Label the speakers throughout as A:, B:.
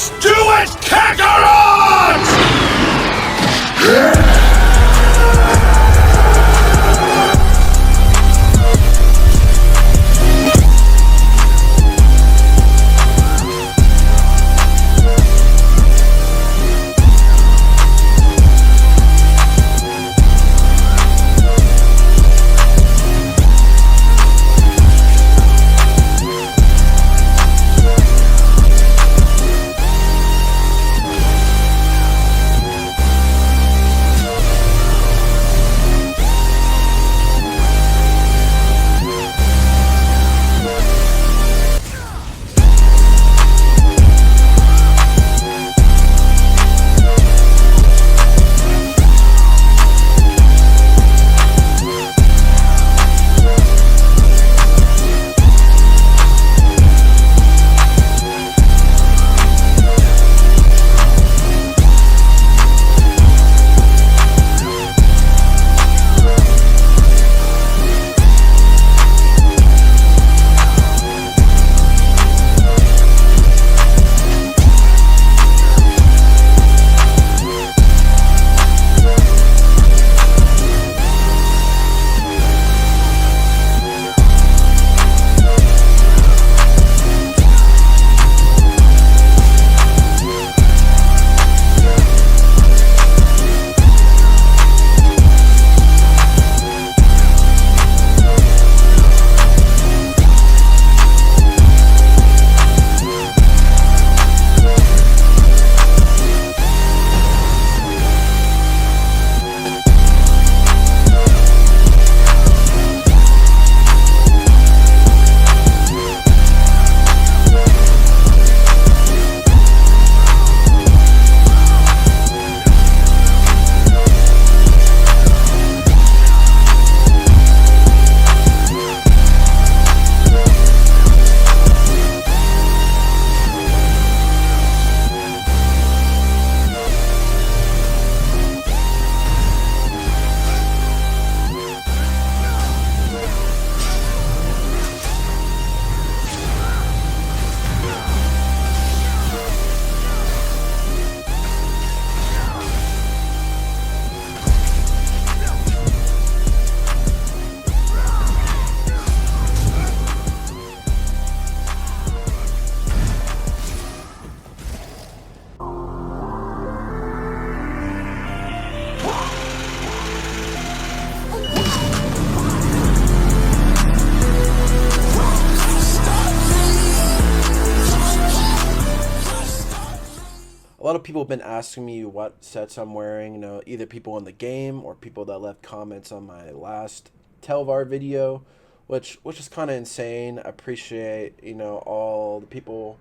A: Let's do it, Kakarot!
B: A lot of people have been asking me what sets I'm wearing, either people in the game or people that left comments on my last Telvar video, which is kind of insane. I appreciate, all the people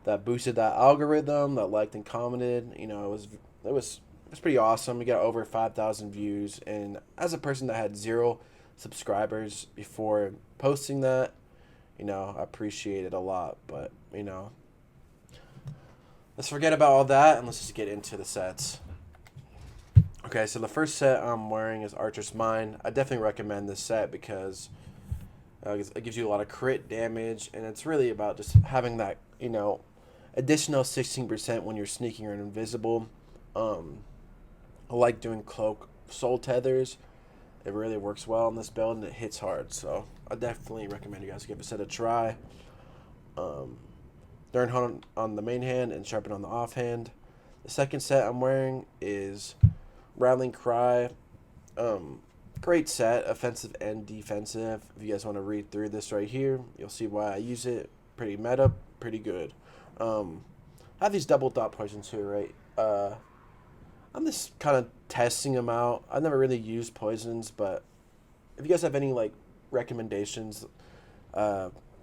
B: that boosted that algorithm, that liked and commented. It was pretty awesome. We got over 5,000 views, and as a person that had 0 subscribers before posting that, I appreciate it a lot, but, let's forget about all that and let's just get into the sets. Okay, so the first set I'm wearing is Archer's Mind. I definitely recommend this set because it gives you a lot of crit damage, and it's really about just having that, additional 16% when you're sneaking or invisible. I like doing cloak soul tethers. It really works well in this build and it hits hard, so I definitely recommend you guys give a set a try. Darn Hunt on the main hand and Sharpen on the offhand. The second set I'm wearing is Rattling Cry. Great set, offensive and defensive. If you guys want to read through this right here, you'll see why I use it. Pretty meta, pretty good. I have these double dot poisons here, right? I'm just kind of testing them out. I've never really used poisons, but if you guys have any recommendations,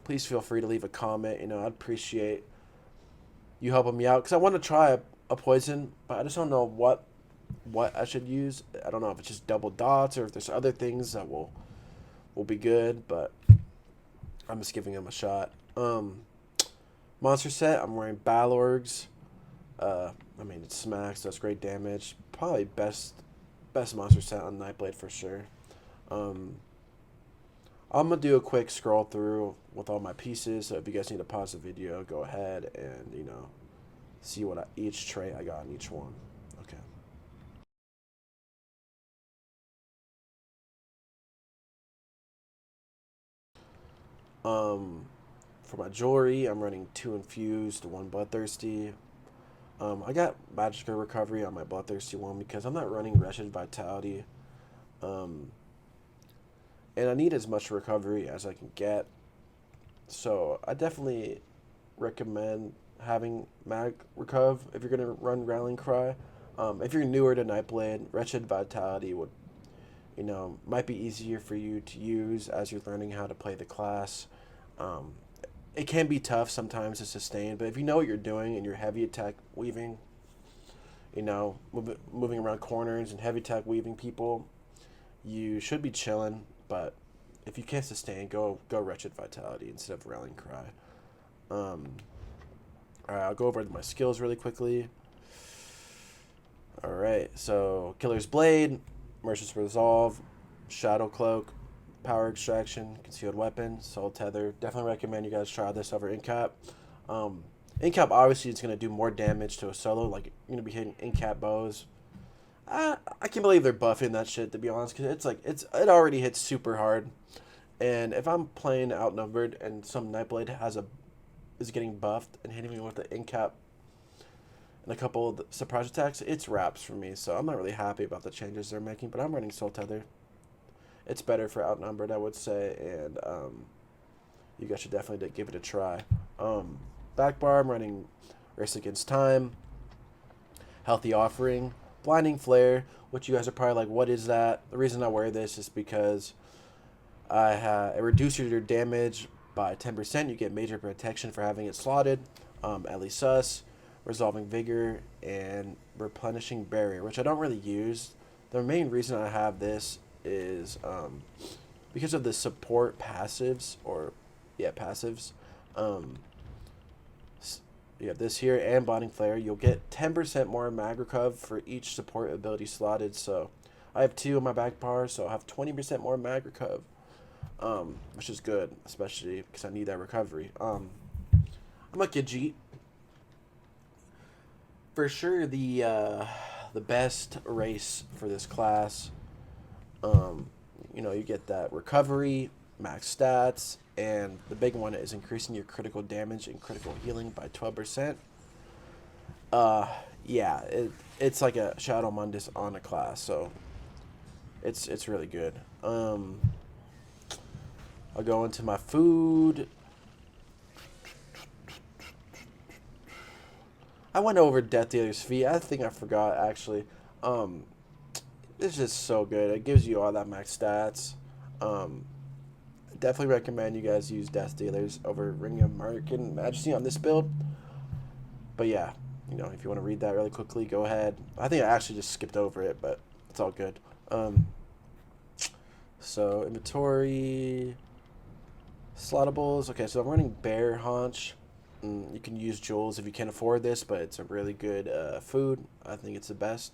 B: please feel free to leave a comment. I'd appreciate you helping me out because I want to try a poison, but I just don't know what I should use. I don't know if it's just double dots or if there's other things that will be good, but I'm just giving them a shot. Monster set, I'm wearing Balorgs. It smacks, does great damage. Probably best monster set on Nightblade for sure. I'm gonna do a quick scroll through with all my pieces, so if you guys need to pause the video, go ahead and see what each trait I got in each one. Okay. For my jewelry, I'm running 2 infused, 1 bloodthirsty. I got magical recovery on my bloodthirsty one because I'm not running wretched vitality. Um, and I need as much recovery as I can get. So I definitely recommend having mag recuv if you're gonna run rallying cry. If you're newer to Nightblade, wretched vitality would, might be easier for you to use as you're learning how to play the class. Um, it can be tough sometimes to sustain, but if you know what you're doing and you're heavy attack weaving, moving around corners and heavy attack weaving people, you should be chilling. But if you can't sustain, go wretched vitality instead of rallying cry. All right, I'll go over my skills really quickly. All right, so Killer's Blade, Merciless Resolve, Shadow Cloak, Power Extraction, Concealed Weapon, Soul Tether. Definitely recommend you guys try this over Incap. Incap obviously is going to do more damage to a solo, like you're going to be hitting Incap bows. I can't believe they're buffing that shit, to be honest, because it already hits super hard. And if I'm playing Outnumbered and some Nightblade is getting buffed and hitting me with the Incap and a couple of surprise attacks, it's wraps for me. So I'm not really happy about the changes they're making, but I'm running Soul Tether. It's better for Outnumbered, I would say, and you guys should definitely give it a try. Back bar, I'm running Race Against Time, Healthy Offering, Blinding Flare, which you guys are probably like, what is that? The reason I wear this is because it reduces your damage by 10%. You get major protection for having it slotted. Ellie Sus, Resolving Vigor, and Replenishing Barrier, which I don't really use. The main reason I have this is because of the support passives, passives. You have this here and Blinding Flare. You'll get 10% more mag recuv for each support ability slotted. So I have 2 in my back bar, so I'll have 20% more mag recuv, which is good, especially because I need that recovery. I'm a Khajiit. For sure, the best race for this class. You get that recovery, max stats, and the big one is increasing your critical damage and critical healing by 12%. It's like a Shadow Mundus on a class, so it's really good. I'll go into my food. I went over Death Dealer's Feet. I think I forgot, actually. It's just so good. It gives you all that max stats. Definitely recommend you guys use Death Dealers over Ring of American Majesty on this build. But yeah, if you want to read that really quickly, go ahead. I think I actually just skipped over it, but it's all good. So inventory, slottables. Okay, so I'm running Bear Haunch. You can use jewels if you can't afford this, but it's a really good food. I think it's the best.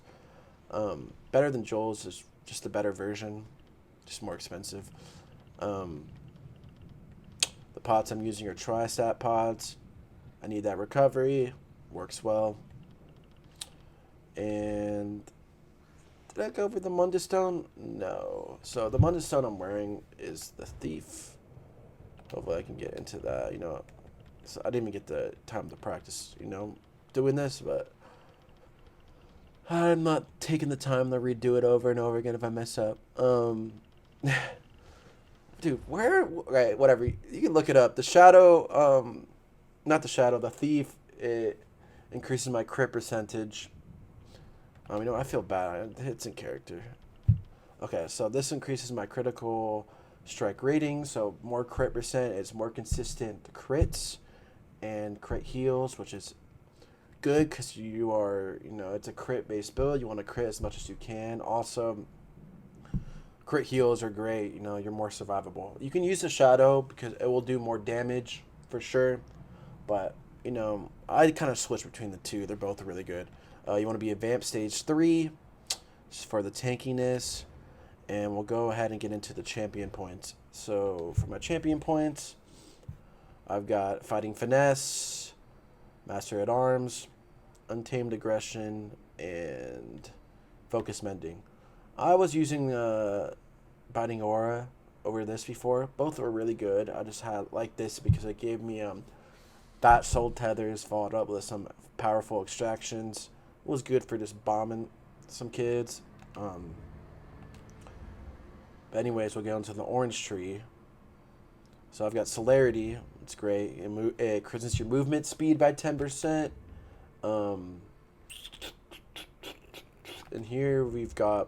B: Better than Joel's is just a better version, just more expensive. The pots I'm using are Tri-Stat pods. I need that recovery. Works well. And did I go over the Mundus Stone? No. So the Mundus Stone I'm wearing is the Thief. Hopefully I can get into that, So I didn't even get the time to practice, doing this, but I'm not taking the time to redo it over and over again if I mess up. Dude, right, whatever. You can look it up. The Shadow, not the Shadow, the Thief, it increases my crit percentage. I feel bad. It's in character. Okay, so this increases my critical strike rating, so more crit percent, it's more consistent crits and crit heals, which is good because you are, it's a crit based build. You want to crit as much as you can. Also, crit heals are great. You're more survivable. You can use the Shadow because it will do more damage for sure, but I kind of switch between the two. They're both really good. You want to be a Vamp Stage 3 just for the tankiness, and we'll go ahead and get into the champion points. So for my champion points, I've got Fighting Finesse, Master at Arms, Untamed Aggression, and Focus Mending. I was using Biting Aura over this before. Both were really good. I just had like this because it gave me fat soul tethers followed up with some powerful extractions. It was good for just bombing some kids. But anyways, we'll get onto the orange tree. So I've got Celerity. It's great. It increases your movement speed by 10%. And here we've got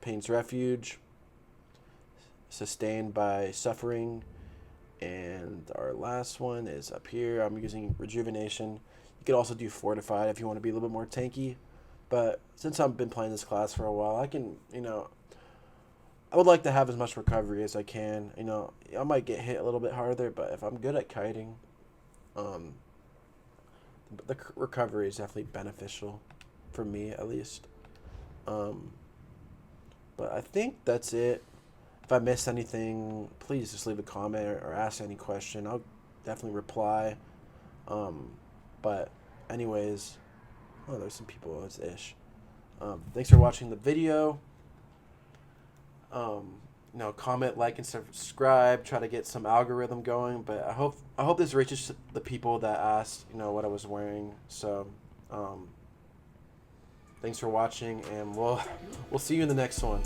B: Pain's Refuge, Sustained by Suffering, and our last one is up here. I'm using Rejuvenation. You could also do Fortified if you want to be a little bit more tanky, but since I've been playing this class for a while, I can, I would like to have as much recovery as I can. I might get hit a little bit harder, but if I'm good at kiting, the recovery is definitely beneficial for me, at least. But I think that's it. If I missed anything, please just leave a comment or ask any question. I'll definitely reply. But anyways, there's some people. It's Ish. Thanks for watching the video. Comment, like, and subscribe. Try to get some algorithm going. But I hope this reaches the people that asked, what I was wearing. So, thanks for watching, and we'll see you in the next one.